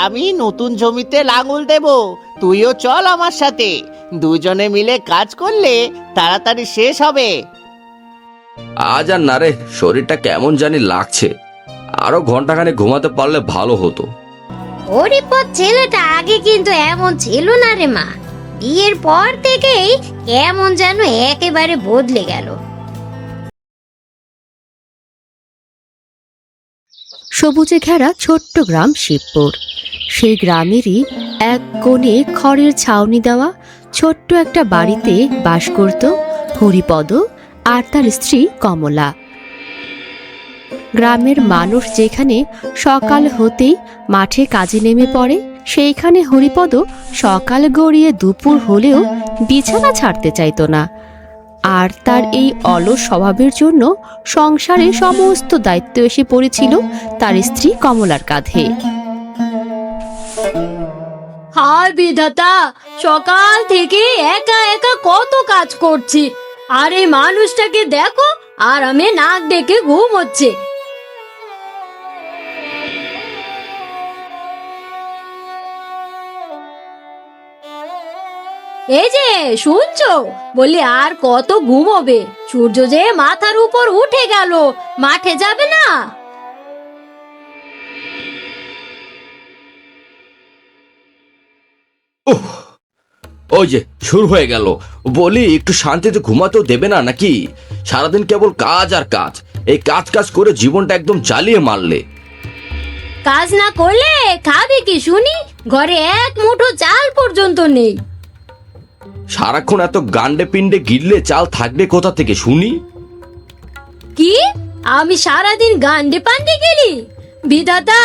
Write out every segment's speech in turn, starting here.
আমি নতুন জমিতে লাঙল দেব, তুইও চল আমার সাথে। দুজনে মিলে কাজ করলে তাড়াতাড়ি শেষ হবে। আজ আর না রে, শরীরটা কেমন জানি লাগছে। আরো ঘন্টাখানে ঘুমাতে পারলে ভালো হতো। হরিপদ ছেলেটা আগে কিন্তু এমন ছিল না রে মা, বিয়ের পর থেকেই কেমন যেন একেবারে বদলে গেল। সবুজে ঘেরা ছোট্ট গ্রাম শিবপুর। সেই গ্রামেরই এক কোণে খড়ের ছাউনি দেওয়া ছোট্ট একটা বাড়িতে বাস করত হরিপদ আর তার স্ত্রী কমলা। গ্রামের মানুষ যেখানে সকাল হতেই মাঠে কাজে নেমে পড়ে, সেইখানে হরিপদ সকাল গড়িয়ে দুপুর হলেও বিছানা ছাড়তে চাইত না। আর তার এই অলস স্বভাবের জন্য সংসারে সমস্ত দায়িত্ব এসে পড়েছিল তার স্ত্রী কমলার কাঁধে। হায় বিধাতা, সকাল থেকে একা একা কত কাজ করছি, আর এই মানুষটাকে দেখো আরামে নাক ডেকে ঘুমোচ্ছে। এই যে শুনছো, বলি আর কত ঘুমোবে? সূর্য যে মাথার উপর উঠে গেল, মাঠে যাবে না? ওই যে শুরু হয়ে গেল। বলি একটু শান্তিতে ঘুমাতেও দেবে না নাকি? সারাদিন কেবল কাজ আর কাজ। এই কাজ কাজ করে জীবনটা একদম জ্বালিয়ে মারলে। কাজ না করলে খাবে কি শুনি? ঘরে এক মুঠো চাল পর্যন্ত নেই। সারাক্ষণ এত গান্ডে পিণ্ডে গিললে চাল থাকবে কোথা থেকে শুনি? কি আমি সারাদিন গান্ডে পান্ডে গেলি? বিধাতা,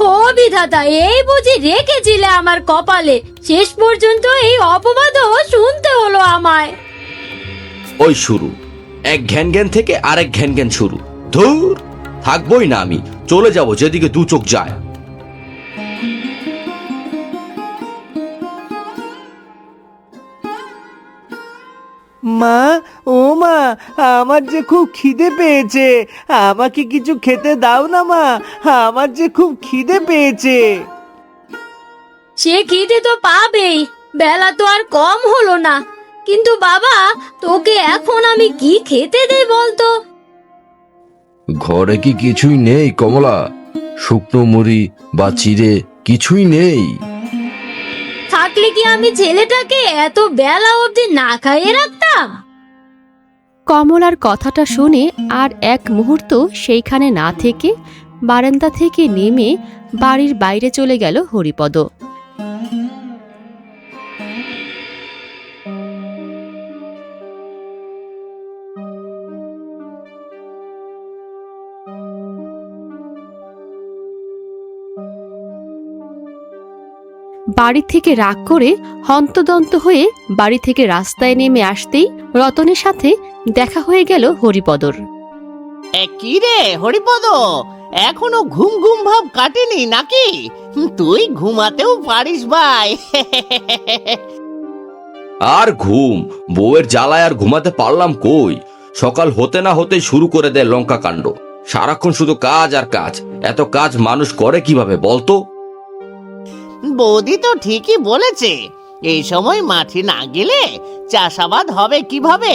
ও বিধাতা, এই বুঝি রেখেছিলে আমার কপালে? শেষ পর্যন্ত এই অপবাদও শুনতে হলো আমায়। ওই শুরু, এক ঘ্যান ঘ্যান থেকে আরেক ঘ্যান ঘ্যান শুরু। ধুর, থাকবোই না আমি, চলে যাব যেদিকে দু চোখ যায়। মা, ও মা, আমার যে খুব খিদে পেয়েছে, আমাকে কিছু খেতে দাও না মা, আমার যে খুব খিদে পেয়েছে। সে খিদে তো পাবেই, বেলা তো আর কম হলো না। কিন্তু বাবা, তোকে এখন আমি কি খেতে দেই বলতো? ঘরে কি কিছুই নেই কমলা? শুকনো মুড়ি বা চিড়ে কিছুই নেই? থাকলে কি আমি ছেলেটাকে এত বেলা অবধি না খাইয়ে রাখতাম? কমলার কথাটা শুনে আর এক মুহূর্ত সেইখানে না থেকে বারান্দা থেকে নেমে বাড়ির বাইরে চলে গেল হরিপদ। বাড়ি থেকে রাগ করে হন্তদন্ত হয়ে বাড়ি থেকে রাস্তায় নেমে আসতেই রতনের সাথে দেখা হয়ে গেল হরিপদর। কি রে হরিপদ, এখনো ঘুম ঘুম ভাব কাটেনি নাকি? তুই ঘুমাতেও পারিস ভাই। আর ঘুম, বউয়ের জ্বালায় আর ঘুমাতে পারলাম কই? সকাল হতে না হতে শুরু করে দেয় লঙ্কা কাণ্ড। সারাক্ষণ শুধু কাজ আর কাজ। এত কাজ মানুষ করে কিভাবে বলতো? বৌদি তো ঠিকই বলেছে, এই সময় মাঠে না গেলে চাষাবাদ হবে কিভাবে?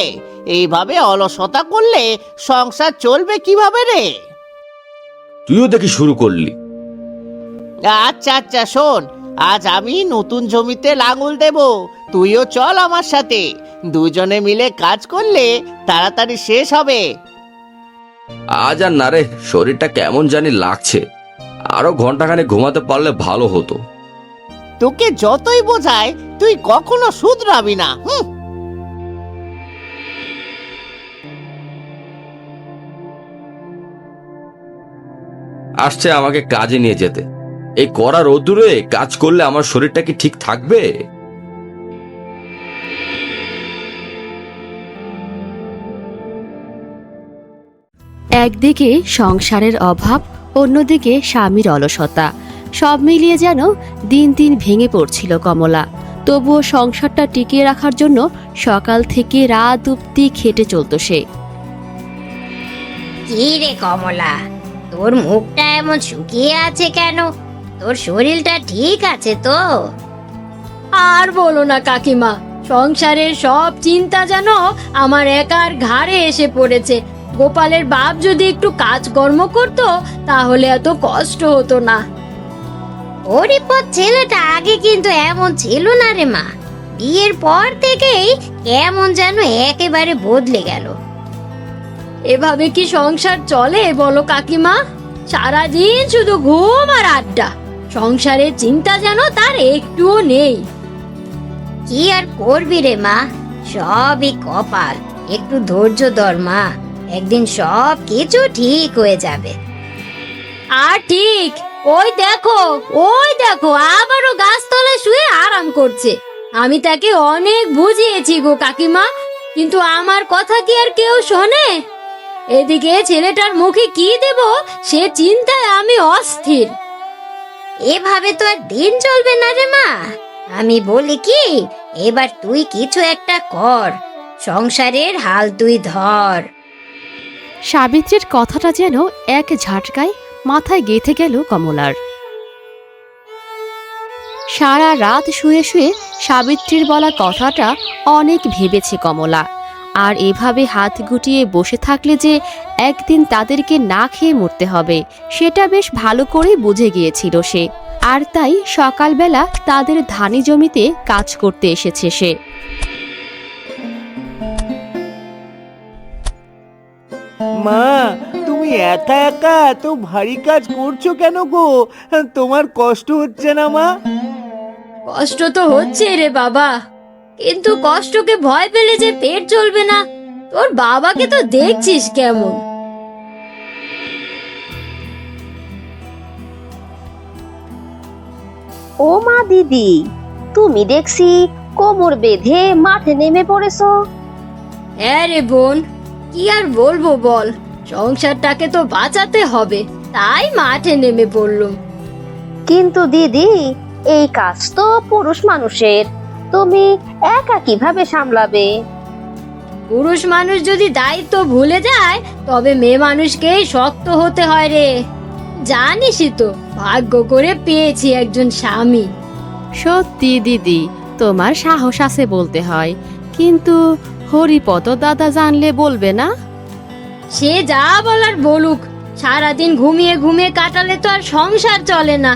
এইভাবে অলসতা করলে সংসার চলবে কিভাবে রে? তুইও দেখি শুরু করলি। আচ্ছা আচ্ছা শোন, আজ আমি নতুন জমিতে লাঙল দেব, তুইও চল আমার সাথে। দুজনে মিলে কাজ করলে তাড়াতাড়ি শেষ হবে। আজ আর না রে, শরীরটা কেমন জানি লাগছে। আরো ঘন্টাখানে ঘুমাতে পারলে ভালো হতো। তোকে যতই বোঝায় তুই কখনো শুধরাবি না। আসছে আমাকে কাজে নিয়ে যেতে। এই কড়া রোদ্দুরে কাজ করলে আমার শরীরটা কি ঠিক থাকবে? একদিকে সংসারের অভাব, অন্যদিকে স্বামীর অলসতা, সব মিলিয়ে যেন দিন দিন ভেঙে পড়ছিল কমলা। তবুও সংসারটা টিকিয়ে রাখার জন্য সকাল থেকে রাত অবধি খেটে চলত সে। কি রে কমলা, তোর মুখটা এমন শুকিয়ে আছে কেন? তোর শরীরটা ঠিক আছে তো? আর বলো না কাকিমা, সংসারের সব চিন্তা যেন আমার একার ঘাড়ে এসে পড়েছে। গোপালের বাপ যদি একটু কাজকর্ম করতো তাহলে এত কষ্ট হতো না। হরিপদ ছেলেটা আগে কিন্তু এমন ছিল না রে মা, বিয়ের পর থেকেই কেমন যেন একেবারে বদলে গেল। এভাবে কি সংসার চলে বলো কাকিমা? সারাদিন শুধু ঘুম আর আড্ডা, সংসারের চিন্তা যেন তার একটুও নেই। কি আর করবি রে মা, সবই কপাল। একটু ধৈর্য ধর মা, একদিন সব কিছু ঠিক হয়ে যাবে। আর ঠিক, ওই দেখো আবারও গাছতলায় শুয়ে আরাম করছে। আমি তাকে অনেক বুঝিয়েছি গো কাকিমা, কিন্তু আমার কথা কি আর কেউ শোনে? এদিকে ছেলেটার মুখে কি দেব সে চিন্তায় আমি অস্থির। এভাবে তো আর দিন চলবে না রে মা। আমি বলি কি, এবার তুই কিছু একটা কর, সংসারের হাল তুই ধর। সাবিত্রীর কথাটা যেন এক ঝাটকায় মাথায় গেঁথে গেল কমলার। সারা রাত শুয়ে শুয়ে সাবিত্রীর বলা কথাটা অনেক ভেবেছে কমলা। আর এভাবে হাত গুটিয়ে বসে থাকলে যে একদিন তাদেরকে না খেয়ে মরতে হবে সেটা বেশ ভালো করে বুঝে গিয়েছিল সে। আর তাই সকালবেলা তাদের ধানি জমিতে কাজ করতে এসেছে সে। মা, তুমি একা একা এত ভারী কাজ করছো কেন গো? তোমার কষ্ট হচ্ছে না মা? কষ্ট তো হচ্ছে রে বাবা, কিন্তু কষ্টকে ভয় পেলে যে পেট চলবে না। তোর বাবাকে তো দেখছিস কেমন। ও মা দিদি, তুমি দেখছি কোমর বেঁধে মাঠে নেমে পড়েছো। হ্যাঁ রে বোন, কি আর বলবো বল, সংসারটাকে তো বাঁচাতে হবে, তাই মাঠে নেমে পড়লুম। কিন্তু দিদি, এই কাজ তো পুরুষ মানুষের, তুমি একা কিভাবে সামলাবে? পুরুষ মানুষ যদি দায়িত্ব ভুলে যায় তবে মেয়ে মানুষকেই শক্ত হতে হয় রে। জানিসই তো, ভাগ্য করে পেয়েছি একজন স্বামী। সত্যি দিদি, তোমার সাহস আছে বলতে হয়, কিন্তু হরিপদ দাদা জানলে বলবে না? সে যা বলার বলুক, সারাদিন ঘুমিয়ে ঘুমিয়ে কাটালে তো আর সংসার চলে না।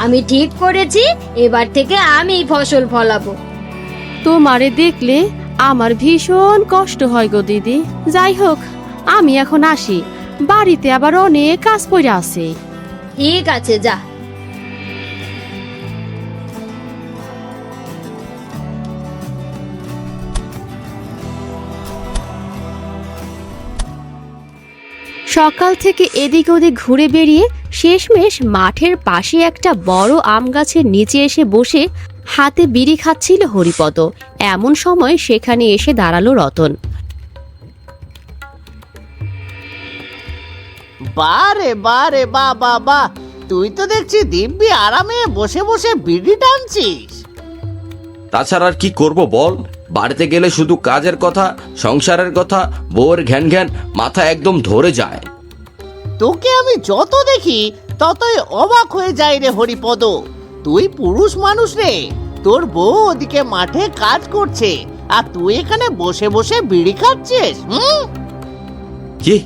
আমি ঠিক করেছি এবার থেকে আমি ফসল ফলাবো। তোমারে দেখলে আমার ভীষণ কষ্ট হয় গো দিদি। যাই হোক, আমি এখন আসি, বাড়িতে আবার অনেক কাজ পড়ে আছে। ঠিক আছে, যা। সকাল থেকে এদিক ওদিক ঘুরে বেরিয়ে শেষমেশ মাঠের পাশে একটা বড় আম গাছের নিচে এসে বসে হাতে বিড়ি খাচ্ছিল হরিপদ। এমন সময় সেখানে এসে দাঁড়ালো রতন। বারে বারে বা বা বা, তুই তো দেখছি দিব্যি আরামে বসে বসে বিড়ি টানছিস। তাছাড়া আর কি করব বল, বাড়িতে গেলে শুধু কাজের কথা, সংসারের কথা, বউয়ের ঘ্যান ঘ্যান, মাথা একদম ধরে যায়। তোকে আমি যত দেখি ততই অবাক হয়ে যাই রে হরিপদ। তুই পুরুষ মানুষ রে, তোর বউ ওদিকে মাঠে কাজ করছে আর তুই এখানে বসে বসে বিড়ি খাচ্ছিস। কি,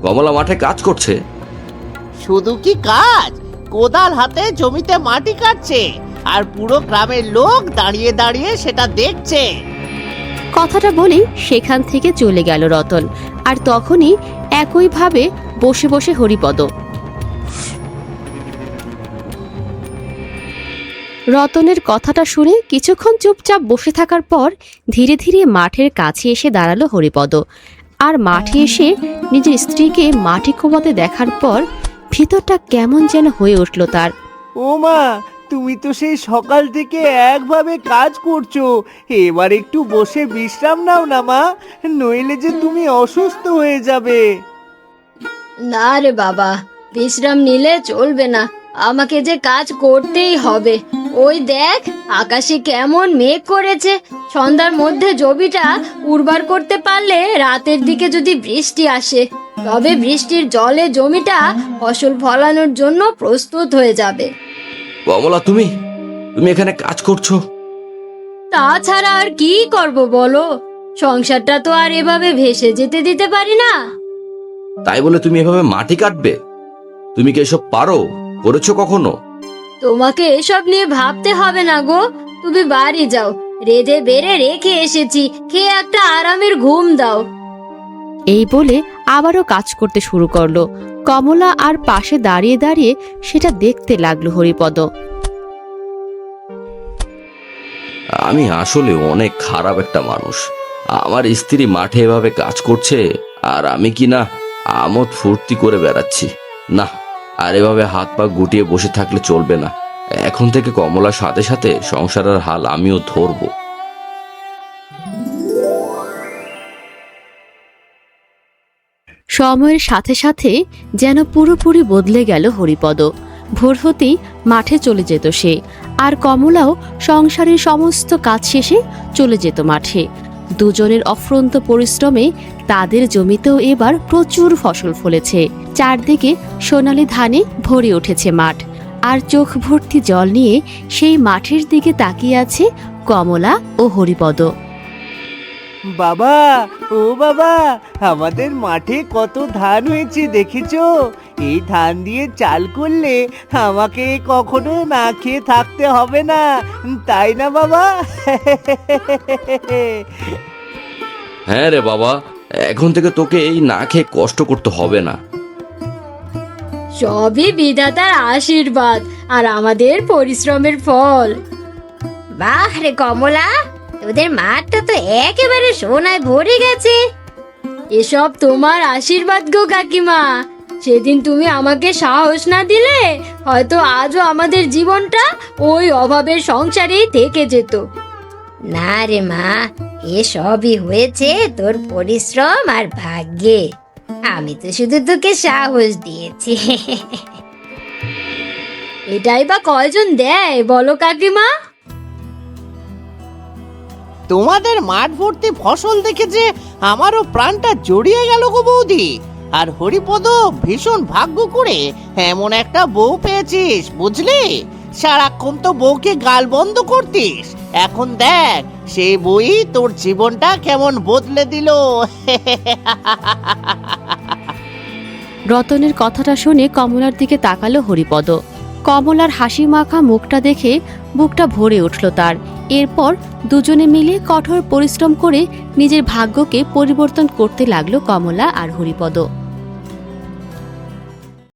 কমলা মাঠে কাজ করছে? শুধু কি কাজ, কোদাল হাতে জমিতে মাটি কাটছে আর পুরো গ্রামের লোক দাঁড়িয়ে দাঁড়িয়ে সেটা দেখছে। কথাটা বলি সেখান থেকে চলে গেল রতন। আর তখনই একইভাবে বসে বসে হরিপদ। রতনের কথাটা শুনে কিছুক্ষণ চুপচাপ বসে থাকার পর ধীরে ধীরে মাঠের কাছে এসে দাঁড়ালো হরিপদ। আর মাঠে এসে নিজের স্ত্রীকে মাটি কোপাতে দেখার পর ভিতরটা কেমন যেন হয়ে উঠল তার। ও মা, তুমি তো সেই সকাল থেকে একভাবে কাজ করছো, এবার একটু বসে বিশ্রাম নাও না মা, নইলে যে তুমি অসুস্থ হয়ে যাবে। না রে বাবা, বিশ্রাম নিলে চলবে না, আমাকে যে কাজ করতেই হবে। ওই দেখ আকাশে কেমন মেঘ করেছে, সন্ধ্যার মধ্যে জমিটা উর্বর করতে পারলে রাতের দিকে যদি বৃষ্টি আসে তবে বৃষ্টির জলে জমিটা ফসল ফলানোর জন্য প্রস্তুত হয়ে যাবে। কমলা, তুমি তুমি এখানে কাজ করছো? তাছাড়া আর কি করব বলো, সংসারটা তো আর এভাবে ভেসে যেতে দিতে পারি না। তাই বলে তুমি এভাবে মাটি কাটবে? তুমি কি এসব পারো? করেছো কখনো? তোমাকে এসব নিয়ে ভাবতে হবে না গো, তুমি বাড়ি যাও, রেঁধে বেড়ে রেখে এসেছি, খেয়ে একটা আরামের ঘুম দাও। এই বলে আবারও কাজ করতে শুরু করলো। কমলা আর পাশে দাঁড়িয়ে দাঁড়িয়ে সেটা দেখতে লাগলো হরিপদ। আমি আসলে অনেক খারাপ একটা মানুষ। আমার স্ত্রী মাঠে এভাবে কাজ করছে আর আমি কি না আমোদ ফুর্তি করে বেড়াচ্ছি। না, আর এভাবে হাত পা গুটিয়ে বসে থাকলে চলবে না। এখন থেকে কমলার সাথে সাথে সংসারের হাল আমিও ধরবো। সময়ের সাথে সাথে যেন পুরোপুরি বদলে গেল হরিপদ। ভোর হতেই মাঠে চলে যেত সে, আর কমলাও সংসারের সমস্ত কাজ শেষে চলে যেত মাঠে। দুজনের অফ্রন্ত পরিশ্রমে তাদের জমিতেও এবার প্রচুর ফসল ফলেছে। চারদিকে সোনালি ধানে ভরে উঠেছে মাঠ, আর চোখ ভর্তি জল নিয়ে সেই মাঠের দিকে তাকিয়ে আছে কমলা ও হরিপদ। বাবা, ও বাবা, আমাদের মাঠে কত ধান হয়েছে দেখেছো? এই ধান দিয়ে চাল করলে আমাকে কখনো না খেয়ে থাকতে হবে না, তাই না বাবা? হ্যাঁ রে বাবা, এখন থেকে তোকে এই না খেয়ে কষ্ট করতে হবে না। সবই বিধাতার আশীর্বাদ আর আমাদের পরিশ্রমের ফল। বাহ রে কমলা, তোদের মাঠটা তো একেবারে সোনায় ভরে গেছে। এসব তোমার আশীর্বাদ গো কাকিমা। সেদিন তুমি আমাকে সাহস না দিলে হয়তো আজও আমাদের জীবনটা ওই অভাবের সংসারেই থেকে যেত। না রে মা, এসবই হয়েছে তোর পরিশ্রম আর ভাগ্যে। আমি তো শুধু তোকে সাহস দিয়েছি। এটাই বা কয়জন দেয় বলো কাকিমা? তোমাদের মাঠ ভর্তি ফসল দেখে যে আমারও প্রাণটা জড়িয়ে গেল গো বৌদি। আর হরিপদ, ভীষণ ভাগ্য করে এমন একটা বউ পেয়েছিস, বুঝলি? সারাক্ষণ তো বউকে গাল বন্ধ করতিস, এখন দেখ সেই বই তোর জীবনটা কেমন বদলে দিল। রতনের কথাটা শুনে কমলার দিকে তাকালো হরিপদ। কমলার হাসি মাখা মুখটা দেখে বুকটা ভরে উঠল তার। এরপর দুজনে মিলে কঠোর পরিশ্রম করে নিজের ভাগ্যকে পরিবর্তন করতে লাগলো কমলা আর হরিপদ।